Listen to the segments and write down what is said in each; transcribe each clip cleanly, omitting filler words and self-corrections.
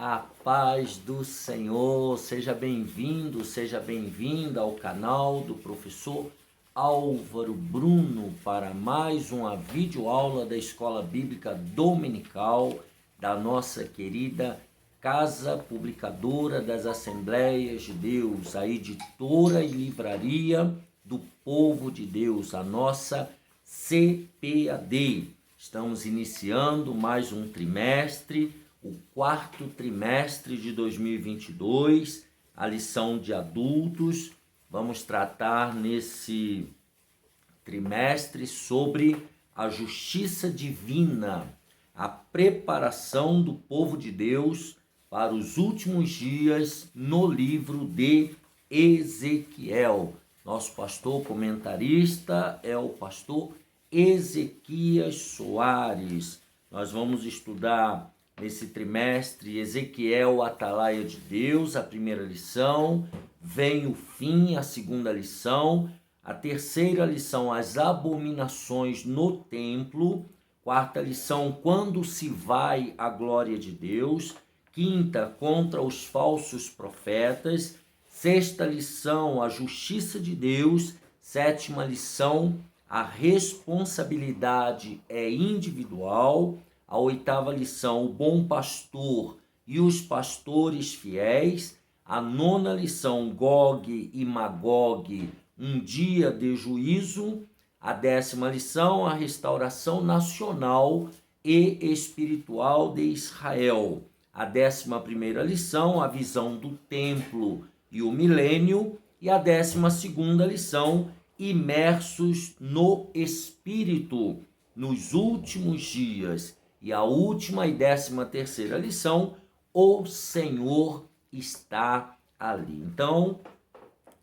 A paz do Senhor, seja bem-vindo, seja bem-vinda ao canal do professor Álvaro Bruno para mais uma videoaula da Escola Bíblica Dominical da nossa querida Casa Publicadora das Assembleias de Deus, a editora e livraria do povo de Deus, a nossa CPAD. Estamos iniciando mais um trimestre, o quarto trimestre de 2022, a lição de adultos. Vamos tratar nesse trimestre sobre a justiça divina, a preparação do povo de Deus para os últimos dias no livro de Ezequiel. Nosso pastor comentarista é o pastor Ezequias Soares. Nós vamos estudar nesse trimestre Ezequiel, Atalaia de Deus, a primeira lição, vem o fim, a segunda lição, a terceira lição, as abominações no templo, quarta lição, quando se vai a glória de Deus, quinta, contra os falsos profetas, sexta lição, a justiça de Deus, sétima lição, a responsabilidade é individual, a oitava lição, o bom pastor e os pastores fiéis, a nona lição, Gog e Magog, um dia de juízo, a décima lição, a restauração nacional e espiritual de Israel, a 11ª lição, a visão do templo e o milênio, e a 12ª lição, imersos no Espírito nos últimos dias. E a última e 13ª lição, o Senhor está ali. Então,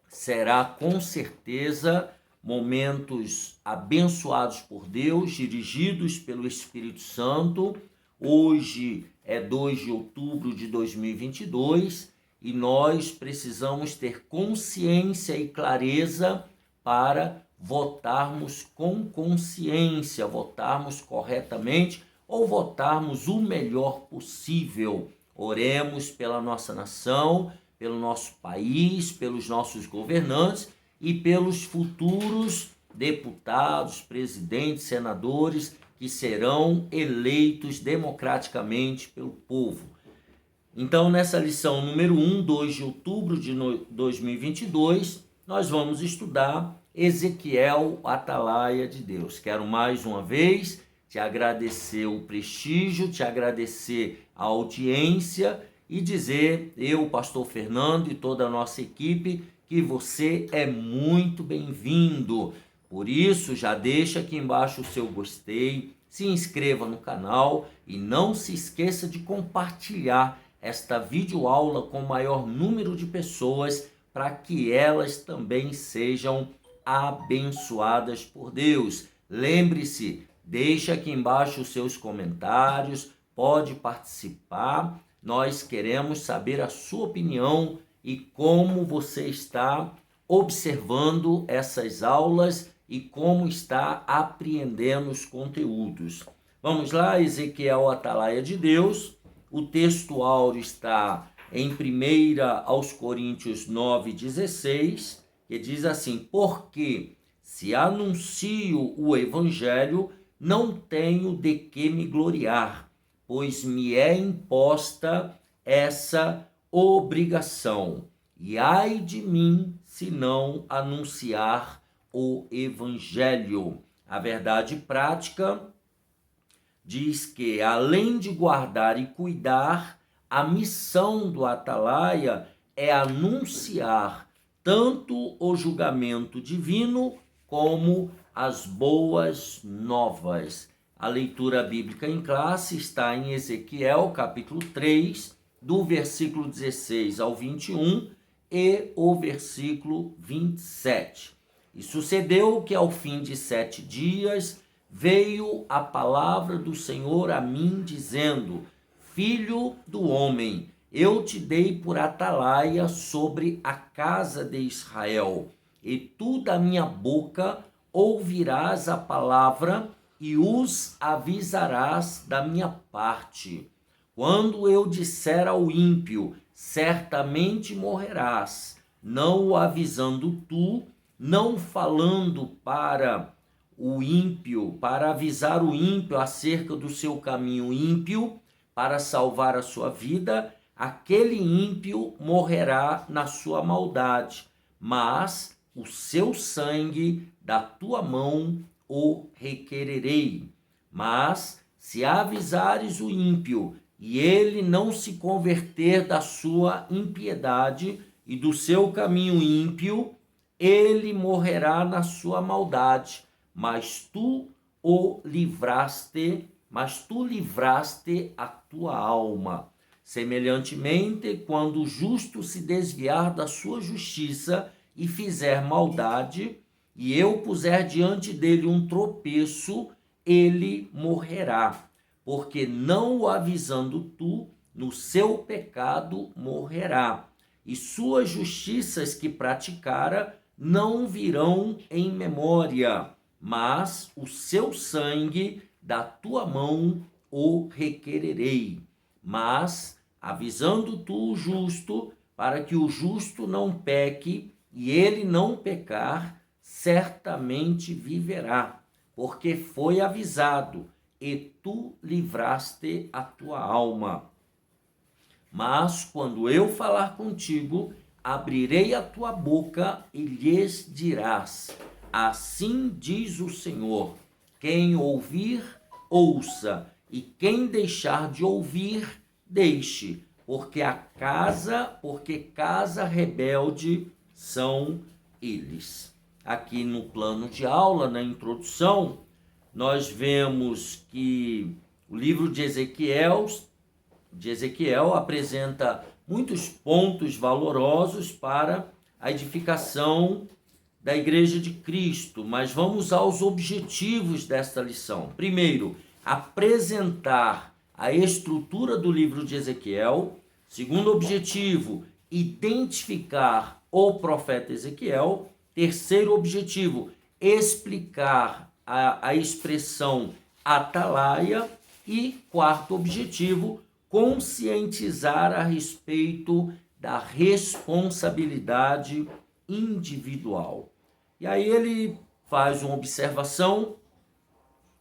será com certeza momentos abençoados por Deus, dirigidos pelo Espírito Santo. Hoje é 2 de outubro de 2022 e nós precisamos ter consciência e clareza para votarmos com consciência, votarmos corretamente ou votarmos o melhor possível. Oremos pela nossa nação, pelo nosso país, pelos nossos governantes e pelos futuros deputados, presidentes, senadores que serão eleitos democraticamente pelo povo. Então, nessa lição número 1, 2 de outubro de 2022, nós vamos estudar Ezequiel, Atalaia de Deus. Quero mais uma vez te agradecer o prestígio, te agradecer a audiência e dizer, eu, pastor Fernando e toda a nossa equipe, que você é muito bem-vindo. Por isso, já deixa aqui embaixo o seu gostei, se inscreva no canal e não se esqueça de compartilhar esta videoaula com o maior número de pessoas para que elas também sejam abençoadas por Deus. Lembre-se, deixa aqui embaixo os seus comentários, pode participar. Nós queremos saber a sua opinião e como você está observando essas aulas e como está apreendendo os conteúdos. Vamos lá, Ezequiel, Atalaia de Deus. O texto áureo está em 1 aos Coríntios 9,16, que diz assim: porque se anuncio o evangelho, não tenho de que me gloriar, pois me é imposta essa obrigação. E ai de mim se não anunciar o evangelho. A verdade prática diz que, além de guardar e cuidar, a missão do atalaia é anunciar tanto o julgamento divino como as boas novas. A leitura bíblica em classe está em Ezequiel, capítulo 3, do versículo 16 ao 21 e o versículo 27. E sucedeu que ao fim de 7 dias veio a palavra do Senhor a mim, dizendo: Filho do homem, eu te dei por atalaia sobre a casa de Israel, e tu da minha boca ouvirás a palavra e os avisarás da minha parte. Quando eu disser ao ímpio, certamente morrerás, não o avisando tu, não falando para o ímpio, para avisar o ímpio acerca do seu caminho ímpio, para salvar a sua vida, aquele ímpio morrerá na sua maldade, mas o seu sangue da tua mão o requererei. Mas se avisares o ímpio e ele não se converter da sua impiedade e do seu caminho ímpio, ele morrerá na sua maldade, mas tu livraste a tua alma. Semelhantemente, quando o justo se desviar da sua justiça e fizer maldade, e eu puser diante dele um tropeço, ele morrerá, porque não o avisando tu, no seu pecado morrerá, e suas justiças que praticara não virão em memória, mas o seu sangue da tua mão o requererei. Mas, avisando tu o justo, para que o justo não peque, e ele não pecar, certamente viverá, porque foi avisado, e tu livraste a tua alma. Mas, quando eu falar contigo, abrirei a tua boca e lhes dirás: assim diz o Senhor, quem ouvir, ouça, e quem deixar de ouvir, deixe, porque casa rebelde são eles. Aqui no plano de aula, na introdução, nós vemos que o livro de Ezequiel apresenta muitos pontos valorosos para a edificação da Igreja de Cristo, mas vamos aos objetivos desta lição. Primeiro, apresentar a estrutura do livro de Ezequiel. Segundo objetivo, identificar o profeta Ezequiel. Terceiro objetivo, explicar a expressão atalaia. E quarto objetivo, conscientizar a respeito da responsabilidade individual. E aí ele faz uma observação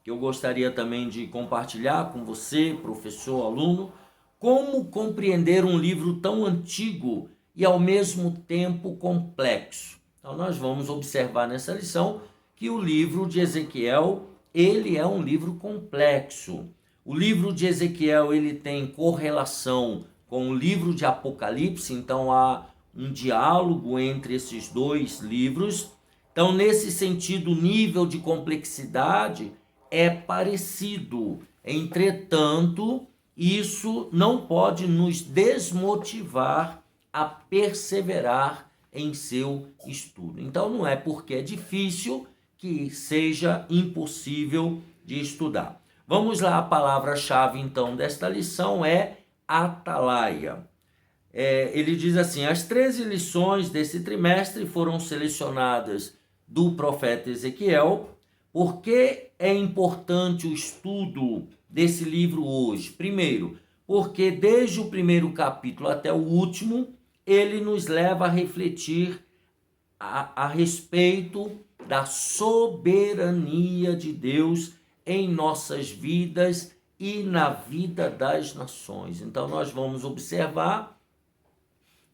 que eu gostaria também de compartilhar com você, professor, aluno: como compreender um livro tão antigo e ao mesmo tempo complexo. Então nós vamos observar nessa lição que o livro de Ezequiel, ele é um livro complexo. O livro de Ezequiel, ele tem correlação com o livro de Apocalipse, então há um diálogo entre esses dois livros. Então, nesse sentido, o nível de complexidade é parecido. Entretanto, isso não pode nos desmotivar a perseverar em seu estudo. Então, não é porque é difícil que seja impossível de estudar. Vamos lá, a palavra-chave, então, desta lição é atalaia. Ele diz assim: as 13 lições desse trimestre foram selecionadas do profeta Ezequiel. Por que é importante o estudo desse livro hoje? Primeiro, porque desde o primeiro capítulo até o último, ele nos leva a refletir a respeito da soberania de Deus em nossas vidas e na vida das nações. Então nós vamos observar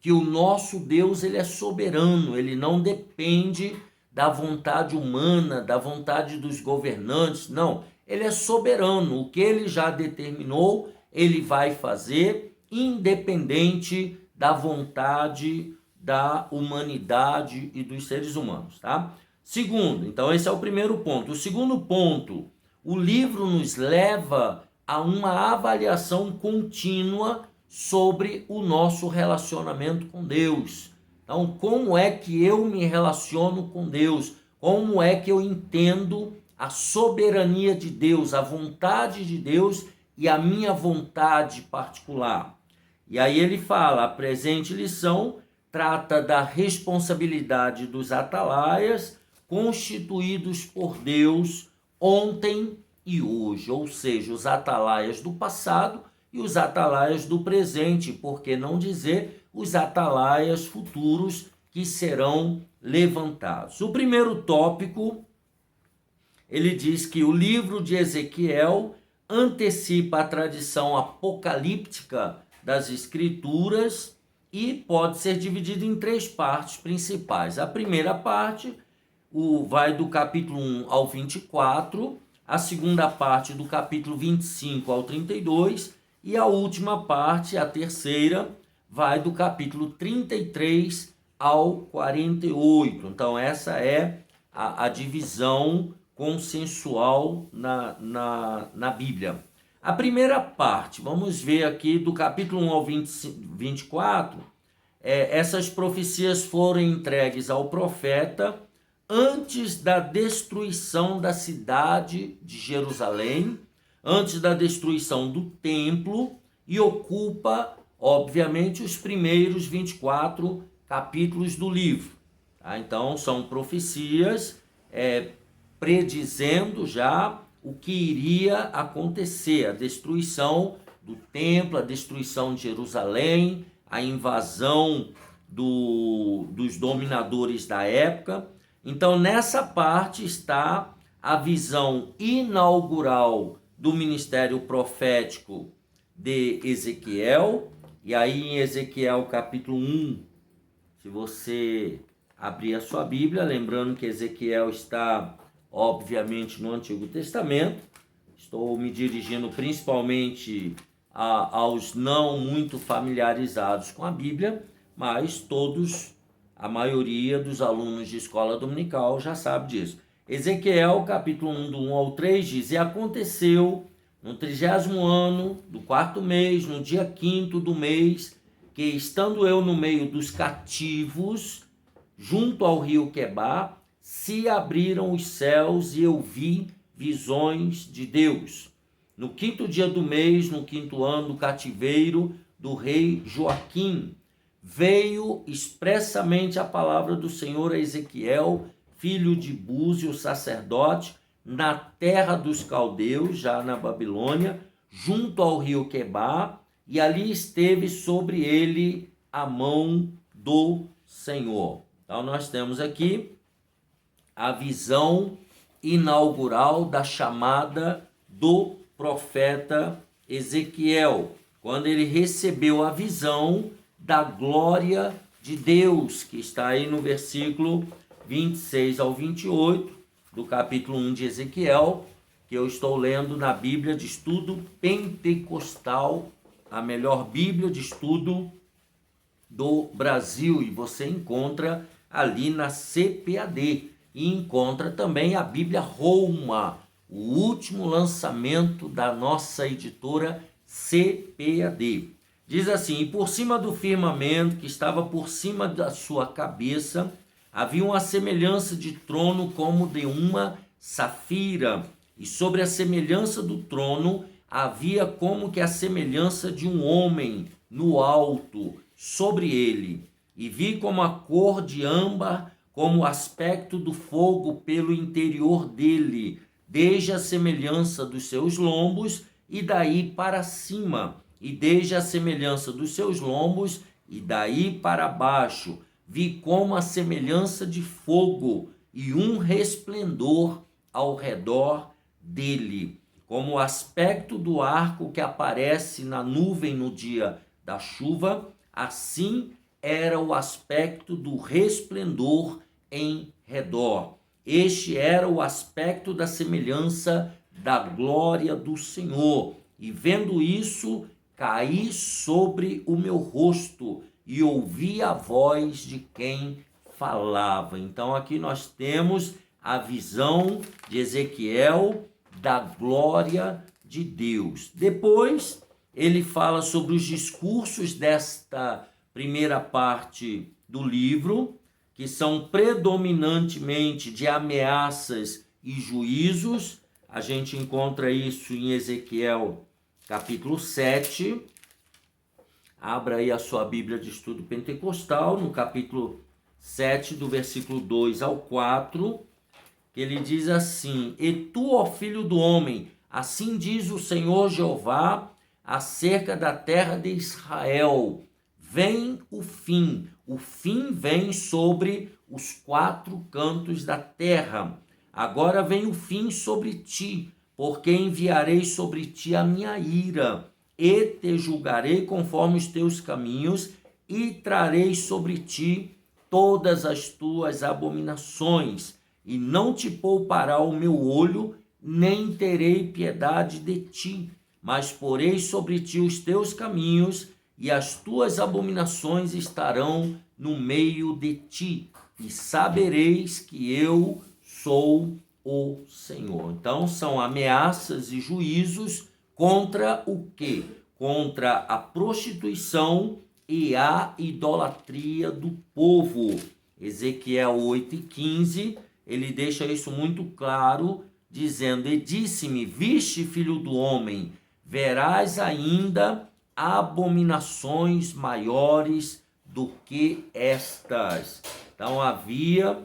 que o nosso Deus, ele é soberano, ele não depende da vontade humana, da vontade dos governantes, não. Ele é soberano, o que ele já determinou, ele vai fazer, independente da vontade da humanidade e dos seres humanos, tá? Segundo, então esse é o primeiro ponto. O segundo ponto, o livro nos leva a uma avaliação contínua sobre o nosso relacionamento com Deus. Então, como é que eu me relaciono com Deus? Como é que eu entendo a soberania de Deus, a vontade de Deus e a minha vontade particular? E aí ele fala: a presente lição trata da responsabilidade dos atalaias constituídos por Deus ontem e hoje, ou seja, os atalaias do passado e os atalaias do presente, por que não dizer os atalaias futuros que serão levantados. O primeiro tópico, ele diz que o livro de Ezequiel antecipa a tradição apocalíptica das Escrituras e pode ser dividido em 3 partes principais. A primeira parte vai do capítulo 1 ao 24, a segunda parte do capítulo 25 ao 32 e a última parte, a terceira, vai do capítulo 33 ao 48. Então essa é a divisão consensual na Bíblia. A primeira parte, vamos ver aqui do capítulo 1 ao 24, essas profecias foram entregues ao profeta antes da destruição da cidade de Jerusalém, antes da destruição do templo, e ocupa, obviamente, os primeiros 24 capítulos do livro. Tá? Então, são profecias predizendo já o que iria acontecer, a destruição do templo, a destruição de Jerusalém, a invasão dos dominadores da época. Então, nessa parte está a visão inaugural do ministério profético de Ezequiel. E aí em Ezequiel capítulo 1, se você abrir a sua Bíblia, lembrando que Ezequiel está obviamente no Antigo Testamento, estou me dirigindo principalmente aos não muito familiarizados com a Bíblia, mas todos, a maioria dos alunos de escola dominical já sabe disso. Ezequiel, capítulo 1, do 1 ao 3, diz: E aconteceu no 30º ano do 4º mês, no dia 5º do mês, que estando eu no meio dos cativos, junto ao rio Quebar, se abriram os céus e eu vi visões de Deus. No 5º dia do mês, no 5º ano do cativeiro do rei Joaquim, veio expressamente a palavra do Senhor a Ezequiel, filho de Búzio, sacerdote, na terra dos caldeus, já na Babilônia, junto ao rio Quebar, e ali esteve sobre ele a mão do Senhor. Então nós temos aqui a visão inaugural da chamada do profeta Ezequiel, quando ele recebeu a visão da glória de Deus, que está aí no versículo 26 ao 28 do capítulo 1 de Ezequiel, que eu estou lendo na Bíblia de Estudo Pentecostal, a melhor Bíblia de estudo do Brasil, e você encontra ali na CPAD, e encontra também a Bíblia Roma, o último lançamento da nossa editora CPAD. Diz assim: E por cima do firmamento que estava por cima da sua cabeça, havia uma semelhança de trono como de uma safira, e sobre a semelhança do trono havia como que a semelhança de um homem no alto, sobre ele. E vi como a cor de âmbar, como o aspecto do fogo pelo interior dele, desde a semelhança dos seus lombos e daí para cima, e desde a semelhança dos seus lombos e daí para baixo. Vi como a semelhança de fogo e um resplendor ao redor dele, como o aspecto do arco que aparece na nuvem no dia da chuva, assim era o aspecto do resplendor em redor. Este era o aspecto da semelhança da glória do Senhor. E vendo isso, caí sobre o meu rosto e ouvi a voz de quem falava. Então aqui nós temos a visão de Ezequiel da glória de Deus. Depois ele fala sobre os discursos desta primeira parte do livro, que são predominantemente de ameaças e juízos. A gente encontra isso em Ezequiel capítulo 7. Abra aí a sua Bíblia de Estudo Pentecostal, no capítulo 7, do versículo 2 ao 4, que ele diz assim: E tu, ó filho do homem, assim diz o Senhor Jeová, acerca da terra de Israel. Vem o fim vem sobre os 4 cantos da terra. Agora vem o fim sobre ti, porque enviarei sobre ti a minha ira, e te julgarei conforme os teus caminhos, e trarei sobre ti todas as tuas abominações, e não te poupará o meu olho, nem terei piedade de ti, mas porei sobre ti os teus caminhos, e as tuas abominações estarão no meio de ti, e sabereis que eu sou o Senhor. Então, são ameaças e juízos contra o quê? Contra a prostituição e a idolatria do povo. Ezequiel 8:15, ele deixa isso muito claro, dizendo: e disse-me, viste, filho do homem, verás ainda abominações maiores do que estas. Então havia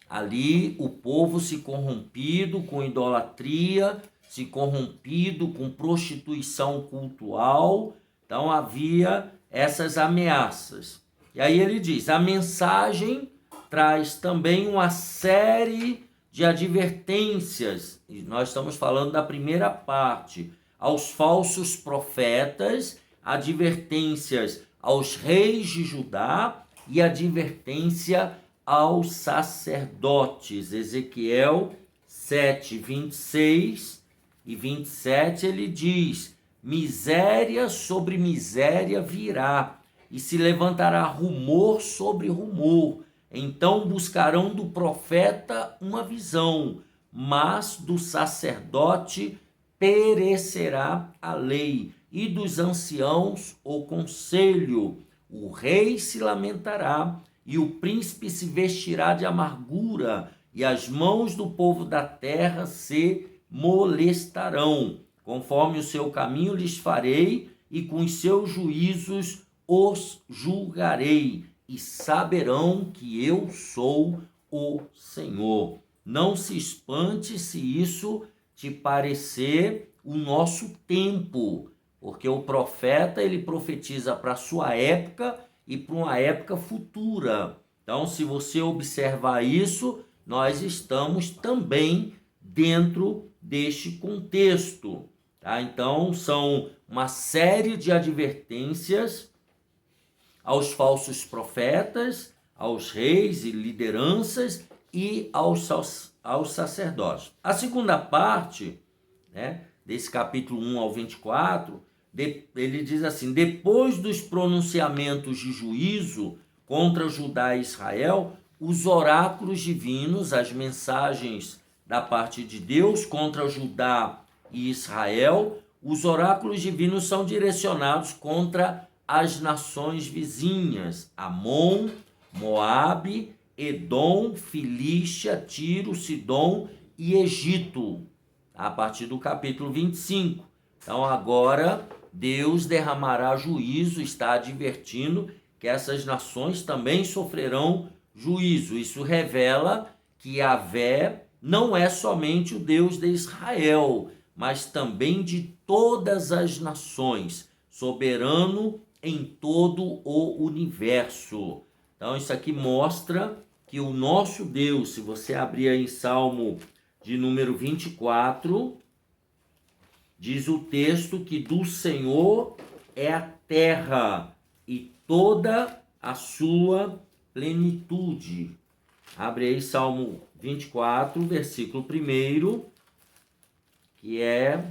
ali o povo se corrompido com idolatria, se corrompido com prostituição cultural. Então havia essas ameaças. E aí ele diz, a mensagem traz também uma série de advertências. E nós estamos falando da primeira parte, aos falsos profetas, advertências aos reis de Judá e advertência aos sacerdotes. Ezequiel 7, 26 e 27, ele diz, miséria sobre miséria virá, e se levantará rumor sobre rumor. Então buscarão do profeta uma visão, mas do sacerdote perecerá a lei, e dos anciãos o conselho. O rei se lamentará, e o príncipe se vestirá de amargura, e as mãos do povo da terra se molestarão. Conforme o seu caminho lhes farei, e com os seus juízos os julgarei, e saberão que eu sou o Senhor. Não se espante se isso te parecer o nosso tempo, porque o profeta ele profetiza para a sua época e para uma época futura. Então, se você observar isso, nós estamos também dentro deste contexto. Tá? Então, são uma série de advertências aos falsos profetas, aos reis e lideranças e aos sacerdotes. A segunda parte, né, desse capítulo 1 ao 24, ele diz assim, depois dos pronunciamentos de juízo contra Judá e Israel, os oráculos divinos, as mensagens da parte de Deus contra Judá e Israel, os oráculos divinos são direcionados contra as nações vizinhas, Amon, Moabe, Edom, Filístia, Tiro, Sidom e Egito, a partir do capítulo 25. Então agora Deus derramará juízo, está advertindo que essas nações também sofrerão juízo. Isso revela que Yahvé não é somente o Deus de Israel, mas também de todas as nações, soberano em todo o universo. Então isso aqui mostra que o nosso Deus, se você abrir aí em Salmo de número 24, diz o texto que do Senhor é a terra e toda a sua plenitude. Abre aí Salmo 24, versículo 1, que é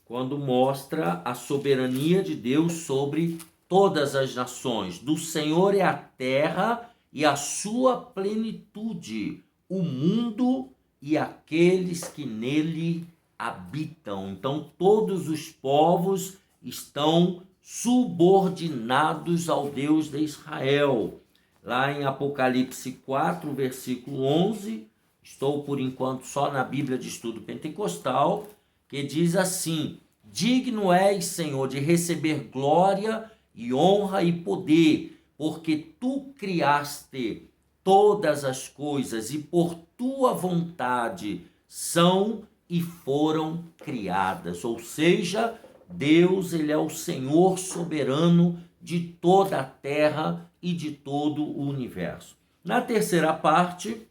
quando mostra a soberania de Deus sobre todas as nações. Do Senhor é a terra e a sua plenitude, o mundo e aqueles que nele habitam. Então, todos os povos estão subordinados ao Deus de Israel. Lá em Apocalipse 4, versículo 11, estou por enquanto só na Bíblia de Estudo Pentecostal, que diz assim, digno és, Senhor, de receber glória e honra e poder, porque tu criaste todas as coisas e por tua vontade são e foram criadas. Ou seja, Deus, ele é o Senhor soberano de toda a terra e de todo o universo. Na terceira parte,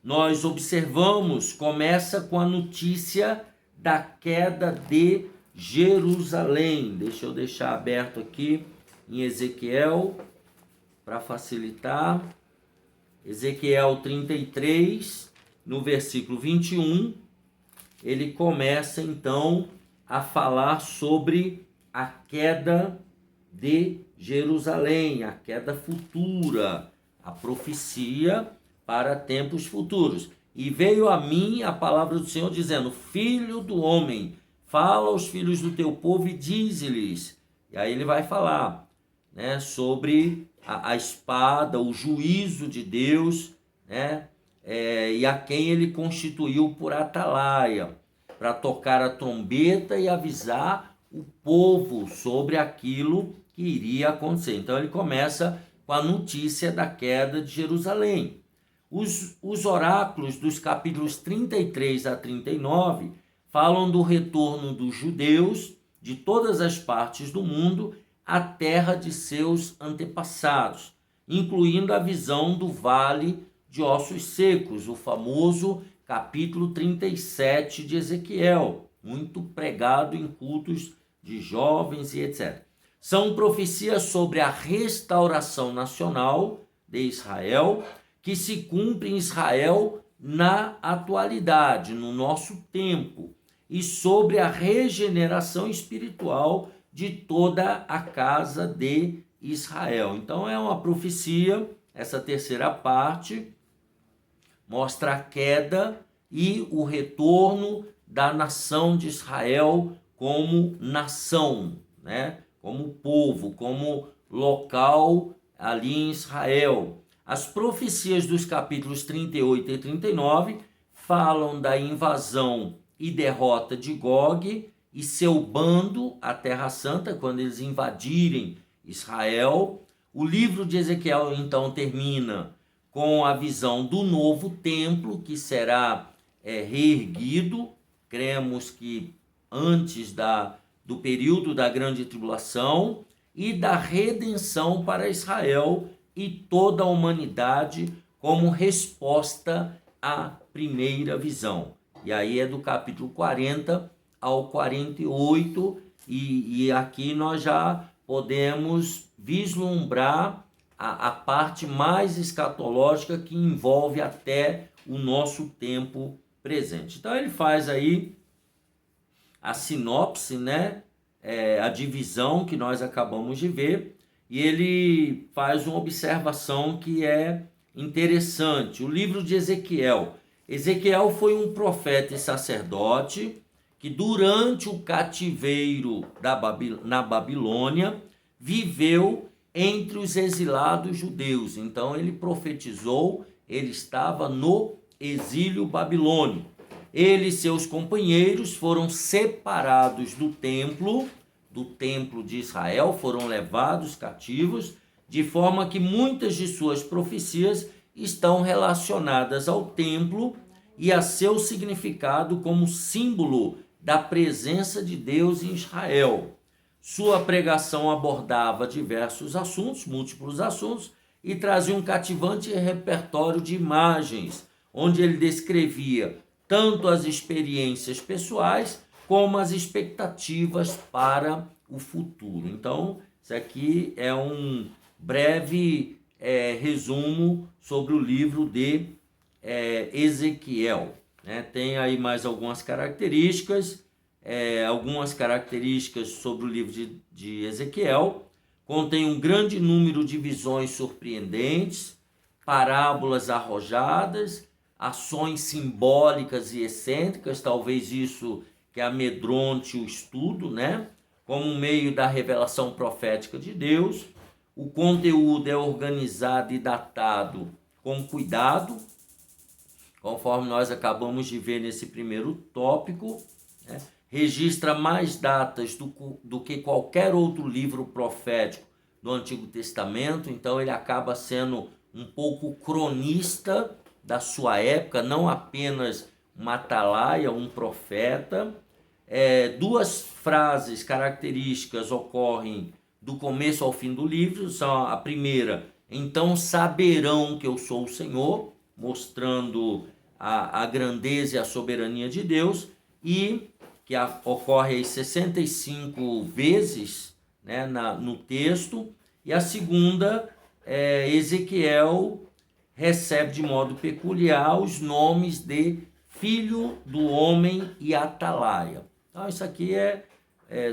nós observamos, começa com a notícia da queda de Jerusalém. Deixa eu deixar aberto aqui em Ezequiel, para facilitar. Ezequiel 33, no versículo 21, ele começa então a falar sobre a queda de Jerusalém, a queda futura, a profecia para tempos futuros. E veio a mim a palavra do Senhor dizendo: Filho do homem, fala aos filhos do teu povo e dize-lhes. E aí ele vai falar, né, sobre a espada, o juízo de Deus, né, e a quem ele constituiu por atalaia, para tocar a trombeta e avisar o povo sobre aquilo que iria acontecer. Então ele começa com a notícia da queda de Jerusalém. Os oráculos dos capítulos 33 a 39 falam do retorno dos judeus de todas as partes do mundo à terra de seus antepassados, incluindo a visão do vale de ossos secos, o famoso capítulo 37 de Ezequiel, muito pregado em cultos de jovens e etc. São profecias sobre a restauração nacional de Israel, que se cumpre em Israel na atualidade, no nosso tempo, e sobre a regeneração espiritual de toda a casa de Israel. Então é uma profecia, essa terceira parte mostra a queda e o retorno da nação de Israel como nação, né? Como povo, como local ali em Israel. As profecias dos capítulos 38 e 39 falam da invasão e derrota de Gog e seu bando à Terra Santa, quando eles invadirem Israel. O livro de Ezequiel, então, termina com a visão do novo templo, que será reerguido, cremos que antes do período da grande tribulação, e da redenção para Israel e toda a humanidade como resposta à primeira visão. E aí é do capítulo 40 ao 48, e aqui nós já podemos vislumbrar a parte mais escatológica que envolve até o nosso tempo presente. Então ele faz aí a sinopse, né? A divisão que nós acabamos de ver, e ele faz uma observação que é interessante. O livro de Ezequiel. Ezequiel foi um profeta e sacerdote que durante o cativeiro na Babilônia viveu entre os exilados judeus. Então ele profetizou, ele estava no exílio babilônico. Ele e seus companheiros foram separados do templo de Israel, foram levados cativos, de forma que muitas de suas profecias estão relacionadas ao templo e a seu significado como símbolo da presença de Deus em Israel. Sua pregação abordava diversos assuntos, múltiplos assuntos, e trazia um cativante repertório de imagens, onde ele descrevia tanto as experiências pessoais como as expectativas para o futuro. Então, isso aqui é um breve resumo sobre o livro de Ezequiel, né? Tem aí mais algumas características sobre o livro de Ezequiel. Contém um grande número de visões surpreendentes, parábolas arrojadas, ações simbólicas e excêntricas, talvez isso que amedronte o estudo, né? Como meio da revelação profética de Deus. O conteúdo é organizado e datado com cuidado, conforme nós acabamos de ver nesse primeiro tópico, né? Registra mais datas do que qualquer outro livro profético do Antigo Testamento, então ele acaba sendo um pouco cronista da sua época, não apenas um atalaia, um profeta. Duas frases características ocorrem do começo ao fim do livro. São a primeira: então saberão que eu sou o Senhor, mostrando a grandeza e a soberania de Deus, e que ocorre aí 65 vezes, né, no texto. E a segunda, Ezequiel recebe de modo peculiar os nomes de Filho do Homem e Atalaia. Então, isso aqui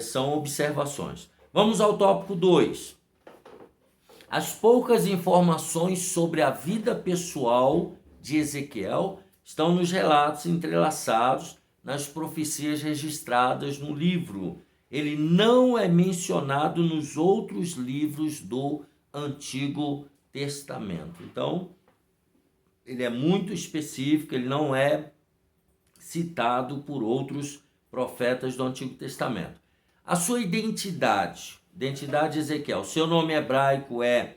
são observações. Vamos ao tópico 2. As poucas informações sobre a vida pessoal de Ezequiel estão nos relatos entrelaçados nas profecias registradas no livro. Ele não é mencionado nos outros livros do Antigo Testamento. Então, ele é muito específico, ele não é citado por outros profetas do Antigo Testamento. A sua identidade de Ezequiel, seu nome hebraico é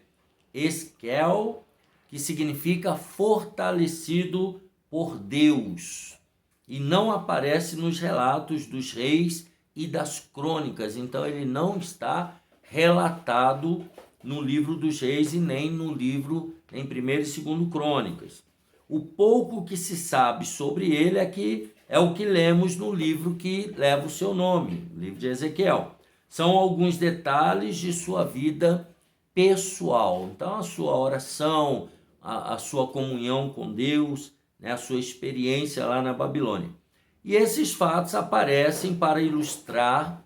Esquel, que significa fortalecido por Deus, e não aparece nos relatos dos reis e das crônicas. Então ele não está relatado no livro dos reis e nem no livro em 1º e 2º Crônicas. O pouco que se sabe sobre ele é o que lemos no livro que leva o seu nome, o livro de Ezequiel. São alguns detalhes de sua vida pessoal. Então, a sua oração, a sua comunhão com Deus, né, a sua experiência lá na Babilônia. E esses fatos aparecem para ilustrar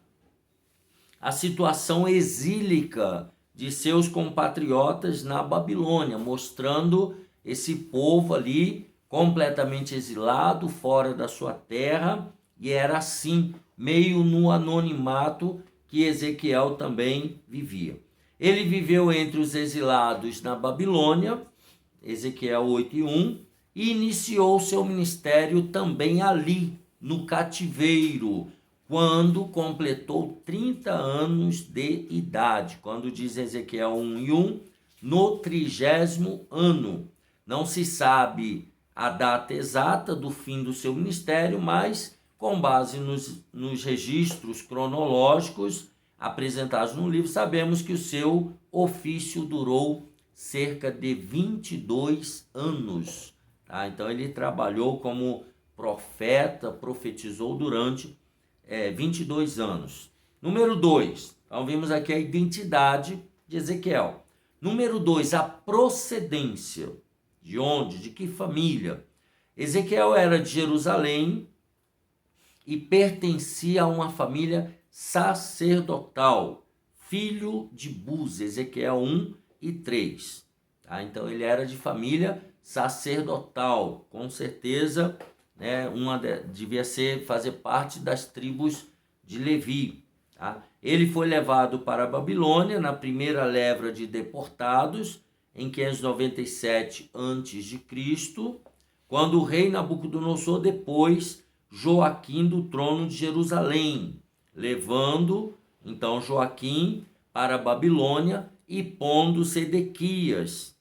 a situação exílica de seus compatriotas na Babilônia, mostrando esse povo ali completamente exilado, fora da sua terra, e era assim, meio no anonimato, que Ezequiel também vivia. Ele viveu entre os exilados na Babilônia, Ezequiel 8:1, e iniciou seu ministério também ali, no cativeiro, quando completou 30 anos de idade. Quando diz Ezequiel 1:1, no 30º ano. Não se sabe a data exata do fim do seu ministério, mas com base nos registros cronológicos apresentados no livro, sabemos que o seu ofício durou cerca de 22 anos. Tá? Então ele trabalhou como profeta, profetizou durante 22 anos. Número 2, então vimos aqui a identidade de Ezequiel. Número 2, a procedência. De onde? De que família? Ezequiel era de Jerusalém e pertencia a uma família sacerdotal, filho de Buzi, Ezequiel 1 e 3. Tá? Então ele era de família sacerdotal, com certeza, né, devia fazer parte das tribos de Levi. Tá? Ele foi levado para a Babilônia na primeira leva de deportados, em 597 a.C., quando o rei Nabucodonosor depôs Joaquim do trono de Jerusalém, levando então Joaquim para a Babilônia e pondo Sedequias,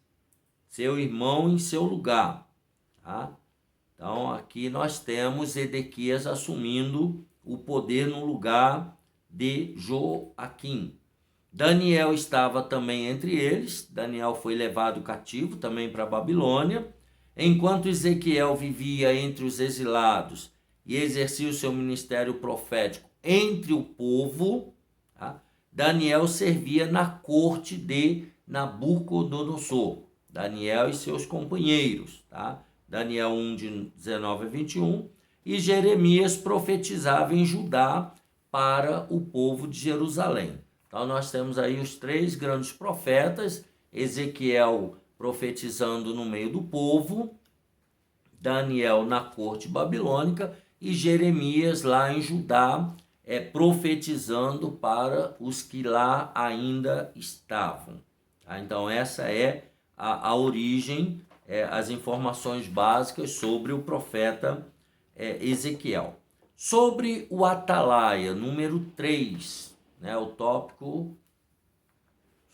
seu irmão, em seu lugar. Tá? Então aqui nós temos Sedequias assumindo o poder no lugar de Joaquim. Daniel estava também entre eles. Daniel foi levado cativo também para a Babilônia. Enquanto Ezequiel vivia entre os exilados e exercia o seu ministério profético entre o povo, tá? Daniel servia na corte de Nabucodonosor. Daniel e seus companheiros. Tá? Daniel 1, de 19 a 21. E Jeremias profetizava em Judá para o povo de Jerusalém. Então nós temos aí os 3 grandes profetas, Ezequiel profetizando no meio do povo, Daniel na corte babilônica e Jeremias lá em Judá, profetizando para os que lá ainda estavam. Tá? Então essa é a origem, as informações básicas sobre o profeta Ezequiel. Sobre o atalaia, número 3, né, o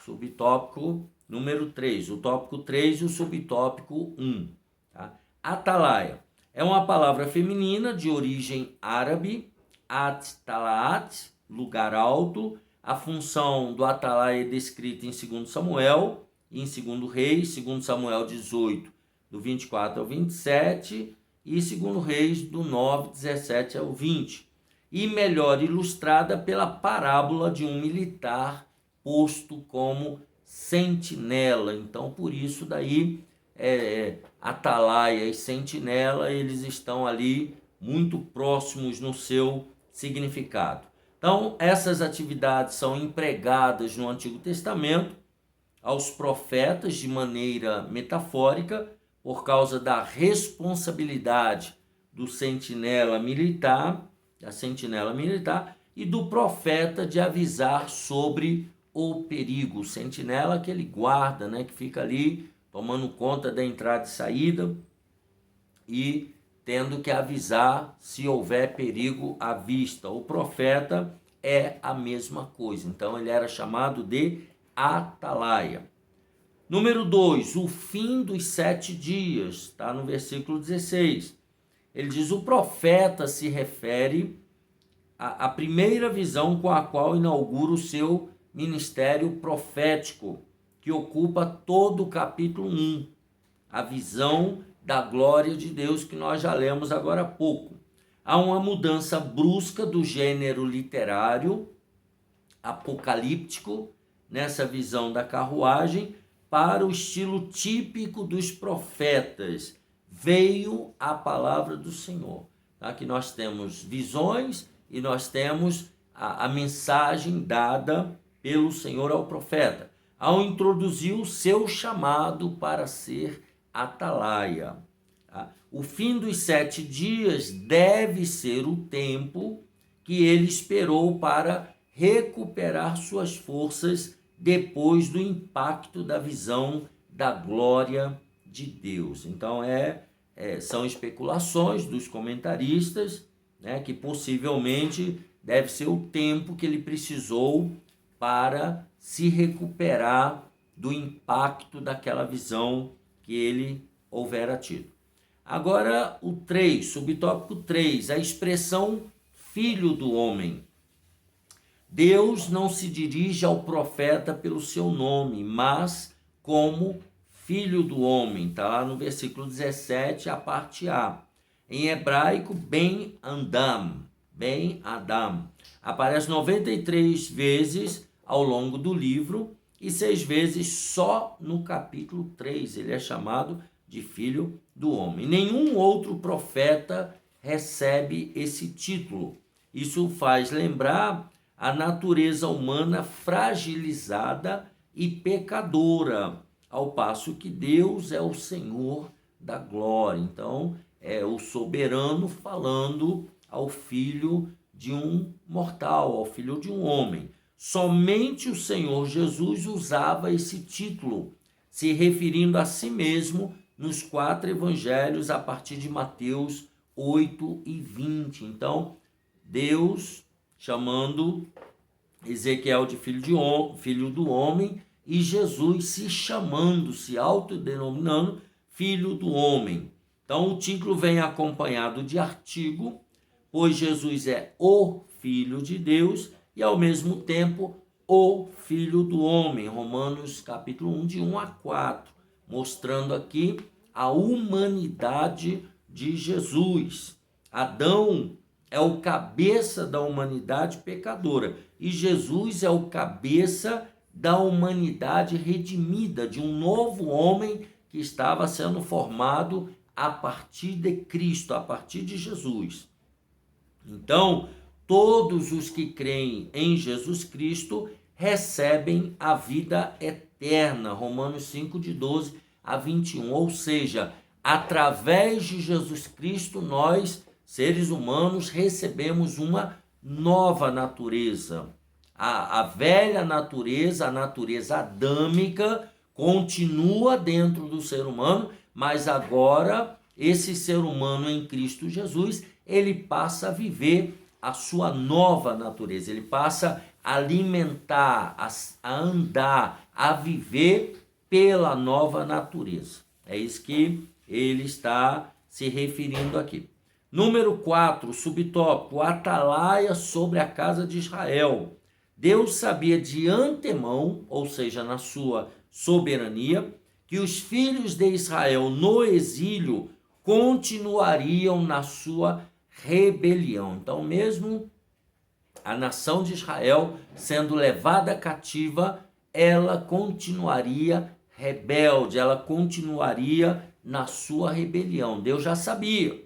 subtópico número 3, o tópico 3 e o subtópico 1. Tá? Atalaia É uma palavra feminina de origem árabe, at-talaat, lugar alto. A função do atalaia é descrita em 2 Samuel, em 2 Reis, 2 Samuel 18, do 24 ao 27, e 2 Reis, do 9, 17 ao 20. E melhor ilustrada pela parábola de um militar posto como sentinela. Então, por isso daí, atalaia e sentinela, eles estão ali muito próximos no seu significado. Então, essas atividades são empregadas no Antigo Testamento aos profetas de maneira metafórica, por causa da responsabilidade do sentinela militar, da sentinela militar, e do profeta de avisar sobre o perigo. O sentinela que ele guarda, né, que fica ali tomando conta da entrada e saída e tendo que avisar se houver perigo à vista. O profeta é a mesma coisa. Então ele era chamado de atalaia. Número 2, o fim dos 7 dias, está no versículo 16. Ele diz: o profeta se refere à primeira visão com a qual inaugura o seu ministério profético, que ocupa todo o capítulo 1, a visão da glória de Deus que nós já lemos agora há pouco. Há uma mudança brusca do gênero literário apocalíptico nessa visão da carruagem para o estilo típico dos profetas. Veio a palavra do Senhor. Aqui nós temos visões e nós temos a mensagem dada pelo Senhor ao profeta, ao introduzir o seu chamado para ser atalaia. O fim dos 7 dias deve ser o tempo que ele esperou para recuperar suas forças depois do impacto da visão da glória de Deus. Então, são especulações dos comentaristas, né, que possivelmente deve ser o tempo que ele precisou para se recuperar do impacto daquela visão que ele houvera tido. Agora, o 3, subtópico 3, a expressão filho do homem. Deus não se dirige ao profeta pelo seu nome, mas como filho do homem. Está lá no versículo 17, a parte A. Em hebraico, Ben Adam. Aparece 93 vezes ao longo do livro e 6 vezes só no capítulo 3. Ele é chamado de filho do homem. Nenhum outro profeta recebe esse título. Isso faz lembrar a natureza humana fragilizada e pecadora, ao passo que Deus é o Senhor da glória. Então, é o soberano falando ao filho de um mortal, ao filho de um homem. Somente o Senhor Jesus usava esse título, se referindo a si mesmo nos 4 evangelhos, a partir de Mateus 8 e 20. Então, Deus chamando Ezequiel de filho do homem, e Jesus se chamando, se autodenominando filho do homem. Então o título vem acompanhado de artigo, pois Jesus é o Filho de Deus e ao mesmo tempo o Filho do homem. Romanos capítulo 1, de 1 a 4, mostrando aqui a humanidade de Jesus. Adão é o cabeça da humanidade pecadora e Jesus é o cabeça da humanidade redimida, de um novo homem que estava sendo formado a partir de Cristo, a partir de Jesus. Então, todos os que creem em Jesus Cristo recebem a vida eterna. Romanos 5, de 12 a 21. Ou seja, através de Jesus Cristo, nós, seres humanos, recebemos uma nova natureza. A velha natureza, a natureza adâmica, continua dentro do ser humano, mas agora esse ser humano em Cristo Jesus, ele passa a viver a sua nova natureza, ele passa a alimentar, a andar, a viver pela nova natureza. É isso que ele está se referindo aqui. Número 4, subtópico, atalaia sobre a casa de Israel. Deus sabia de antemão, ou seja, na sua soberania, que os filhos de Israel no exílio continuariam na sua rebelião. Então, mesmo a nação de Israel sendo levada cativa, ela continuaria rebelde, ela continuaria na sua rebelião. Deus já sabia.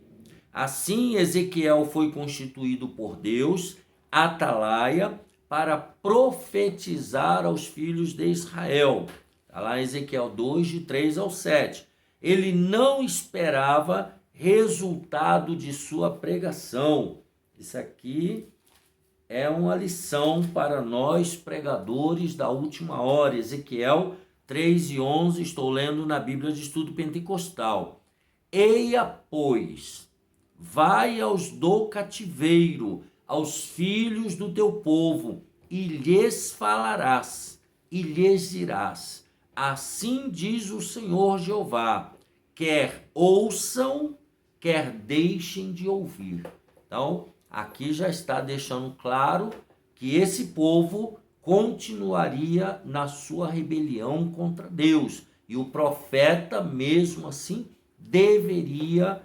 Assim, Ezequiel foi constituído por Deus, atalaia, para profetizar aos filhos de Israel. Está lá em Ezequiel 2, de 3 ao 7. Ele não esperava resultado de sua pregação. Isso aqui é uma lição para nós pregadores da última hora. Ezequiel 3 e 11, estou lendo na Bíblia de Estudo Pentecostal. Eia, pois, vai aos do cativeiro, aos filhos do teu povo, e lhes falarás, e lhes dirás, assim diz o Senhor Jeová, quer ouçam, quer deixem de ouvir. Então, aqui já está deixando claro que esse povo continuaria na sua rebelião contra Deus. E o profeta, mesmo assim, deveria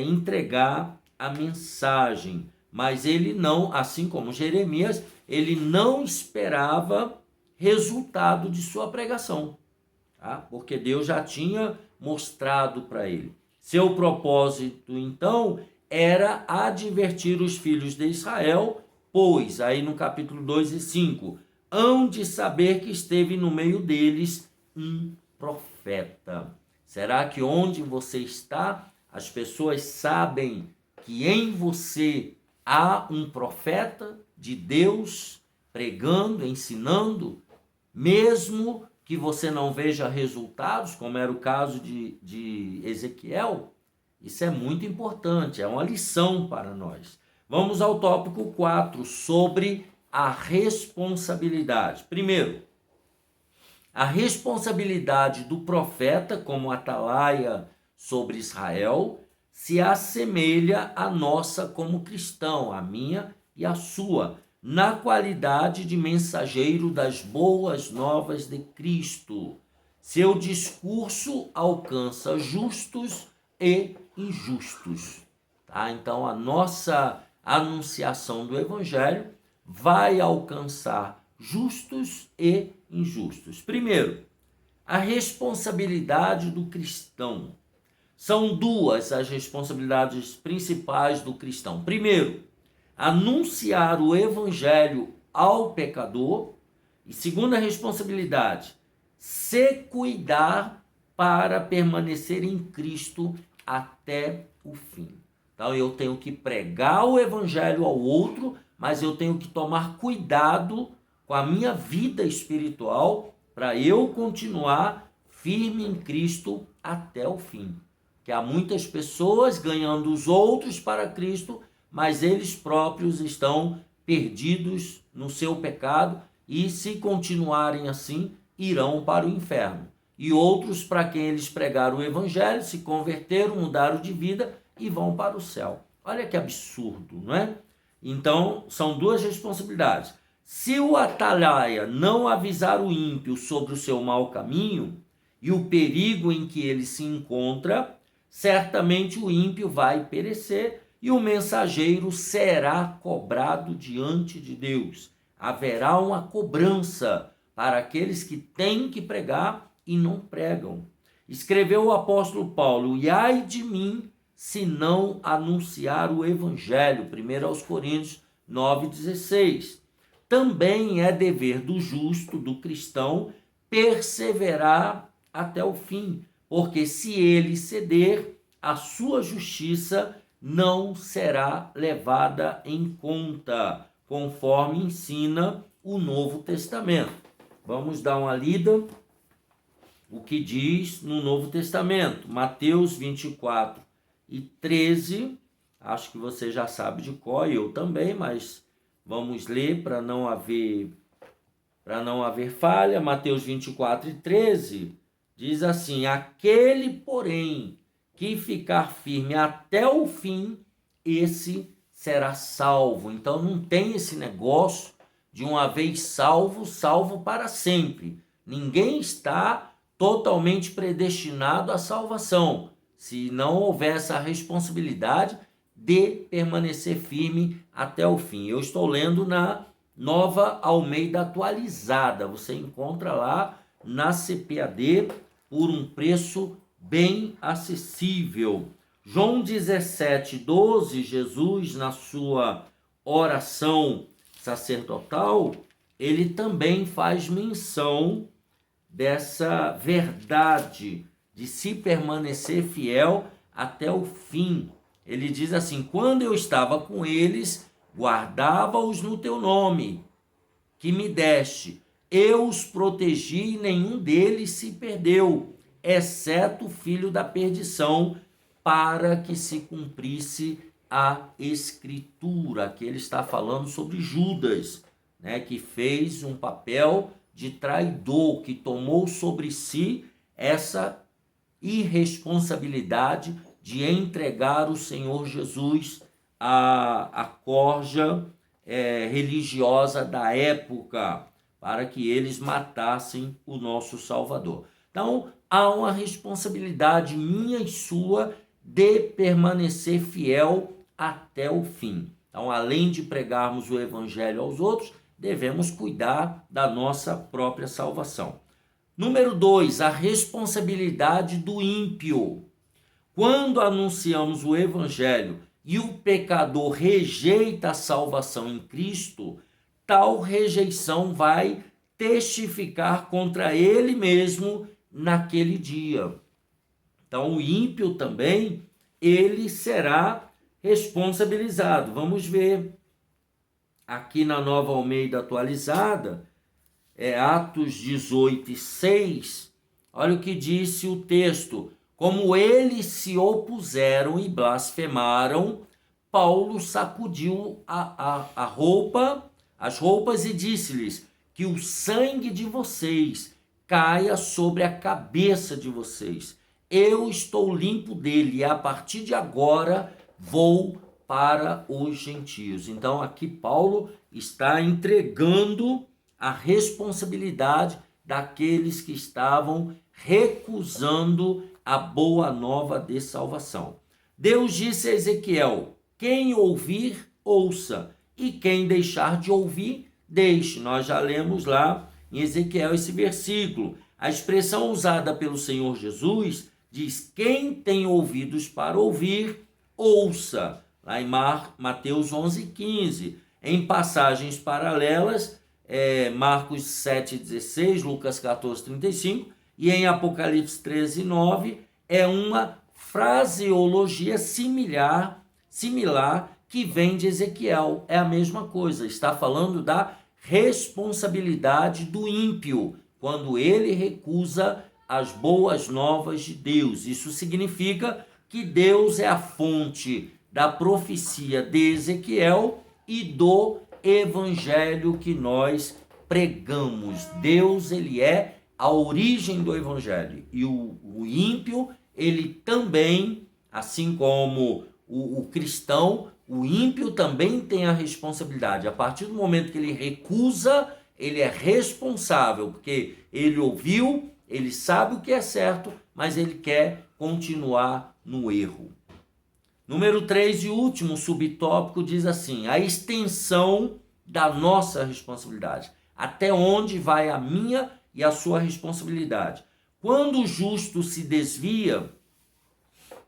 entregar a mensagem. Mas ele não, assim como Jeremias, ele não esperava resultado de sua pregação, tá? Porque Deus já tinha mostrado para ele. Seu propósito, então, era advertir os filhos de Israel, pois, aí no capítulo 2 e 5, hão de saber que esteve no meio deles um profeta. Será que onde você está, as pessoas sabem que em você há um profeta de Deus pregando, ensinando, mesmo que você não veja resultados, como era o caso de Ezequiel? Isso é muito importante, é uma lição para nós. Vamos ao tópico 4, sobre a responsabilidade. Primeiro, a responsabilidade do profeta como atalaia sobre Israel se assemelha à nossa como cristão, a minha e a sua, na qualidade de mensageiro das boas novas de Cristo. Seu discurso alcança justos e injustos. Tá? Então, a nossa anunciação do Evangelho vai alcançar justos e injustos. Primeiro, a responsabilidade do cristão. São duas as responsabilidades principais do cristão. Primeiro, anunciar o evangelho ao pecador. E segunda responsabilidade, se cuidar para permanecer em Cristo até o fim. Então eu tenho que pregar o evangelho ao outro, mas eu tenho que tomar cuidado com a minha vida espiritual para eu continuar firme em Cristo até o fim. Que há muitas pessoas ganhando os outros para Cristo, mas eles próprios estão perdidos no seu pecado e, se continuarem assim, irão para o inferno. E outros para quem eles pregaram o evangelho, se converteram, mudaram de vida e vão para o céu. Olha que absurdo, não é? Então, são duas responsabilidades. Se o atalaia não avisar o ímpio sobre o seu mau caminho e o perigo em que ele se encontra, certamente o ímpio vai perecer e o mensageiro será cobrado diante de Deus. Haverá uma cobrança para aqueles que têm que pregar e não pregam. Escreveu o apóstolo Paulo: e ai de mim se não anunciar o evangelho. 1 aos Coríntios 9,16. Também é dever do justo, do cristão, perseverar até o fim, porque se ele ceder, a sua justiça não será levada em conta, conforme ensina o Novo Testamento. Vamos dar uma lida o que diz no Novo Testamento. Mateus 24 e 13, acho que você já sabe de cor, eu também, mas vamos ler para não haver falha. Mateus 24 e 13 diz assim: aquele, porém, que ficar firme até o fim, esse será salvo. Então não tem esse negócio de uma vez salvo, salvo para sempre. Ninguém está totalmente predestinado à salvação, se não houver essa responsabilidade de permanecer firme até o fim. Eu estou lendo na Nova Almeida Atualizada. Você encontra lá na CPAD por um preço bem acessível. João 17:12, Jesus, na sua oração sacerdotal, ele também faz menção dessa verdade de se permanecer fiel até o fim. Ele diz assim: quando eu estava com eles, guardava-os no teu nome, que me deste. Eu os protegi e nenhum deles se perdeu, exceto o filho da perdição, para que se cumprisse a Escritura. Aqui ele está falando sobre Judas, né, que fez um papel de traidor, que tomou sobre si essa irresponsabilidade de entregar o Senhor Jesus à corja religiosa da época, para que eles matassem o nosso Salvador. Então, há uma responsabilidade minha e sua de permanecer fiel até o fim. Então, além de pregarmos o evangelho aos outros, devemos cuidar da nossa própria salvação. Número 2, a responsabilidade do ímpio. Quando anunciamos o evangelho e o pecador rejeita a salvação em Cristo, tal rejeição vai testificar contra ele mesmo naquele dia. Então, o ímpio também, ele será responsabilizado. Vamos ver aqui na Nova Almeida Atualizada, Atos 18:6, olha o que disse o texto: como eles se opuseram e blasfemaram, Paulo sacudiu as roupas e disse-lhes: que o sangue de vocês caia sobre a cabeça de vocês. Eu estou limpo dele e a partir de agora vou para os gentios. Então aqui Paulo está entregando a responsabilidade daqueles que estavam recusando a boa nova de salvação. Deus disse a Ezequiel: quem ouvir, ouça, e quem deixar de ouvir, deixe. Nós já lemos lá em Ezequiel esse versículo. A expressão usada pelo Senhor Jesus diz: quem tem ouvidos para ouvir, ouça. Lá em Mateus 11:15. Em passagens paralelas, Marcos 7:16, Lucas 14:35, e em Apocalipse 13:9, é uma fraseologia similar que vem de Ezequiel. É a mesma coisa, está falando da responsabilidade do ímpio, quando ele recusa as boas novas de Deus. Isso significa que Deus é a fonte da profecia de Ezequiel e do evangelho que nós pregamos. Deus, ele é a origem do evangelho, e o ímpio, ele também, assim como o cristão, o ímpio também tem a responsabilidade. A partir do momento que ele recusa, ele é responsável, porque ele ouviu, ele sabe o que é certo, mas ele quer continuar no erro. Número 3 e último subtópico diz assim: a extensão da nossa responsabilidade. Até onde vai a minha e a sua responsabilidade? Quando o justo se desvia,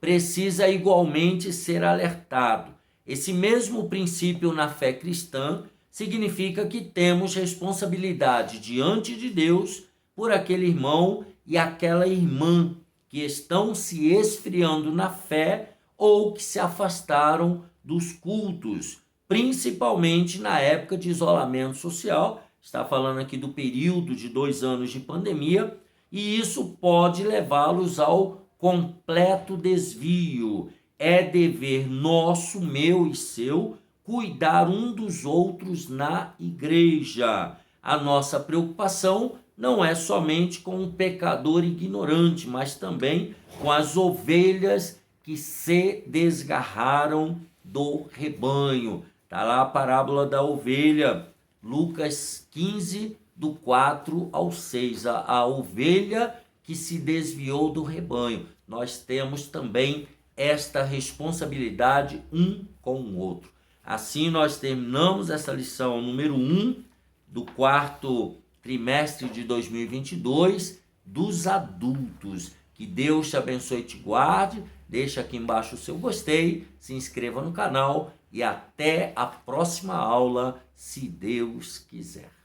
precisa igualmente ser alertado. Esse mesmo princípio na fé cristã significa que temos responsabilidade diante de Deus por aquele irmão e aquela irmã que estão se esfriando na fé ou que se afastaram dos cultos, principalmente na época de isolamento social. Está falando aqui do período de 2 anos de pandemia, e isso pode levá-los ao completo desvio. É dever nosso, meu e seu, cuidar um dos outros na igreja. A nossa preocupação não é somente com um pecador ignorante, mas também com as ovelhas que se desgarraram do rebanho. Está lá a parábola da ovelha, Lucas 15, do 4 ao 6. A ovelha que se desviou do rebanho. Nós temos também esta responsabilidade um com o outro. Assim nós terminamos essa lição número 1 do quarto trimestre de 2022 dos adultos. Que Deus te abençoe e te guarde. Deixa aqui embaixo o seu gostei, se inscreva no canal e até a próxima aula, se Deus quiser.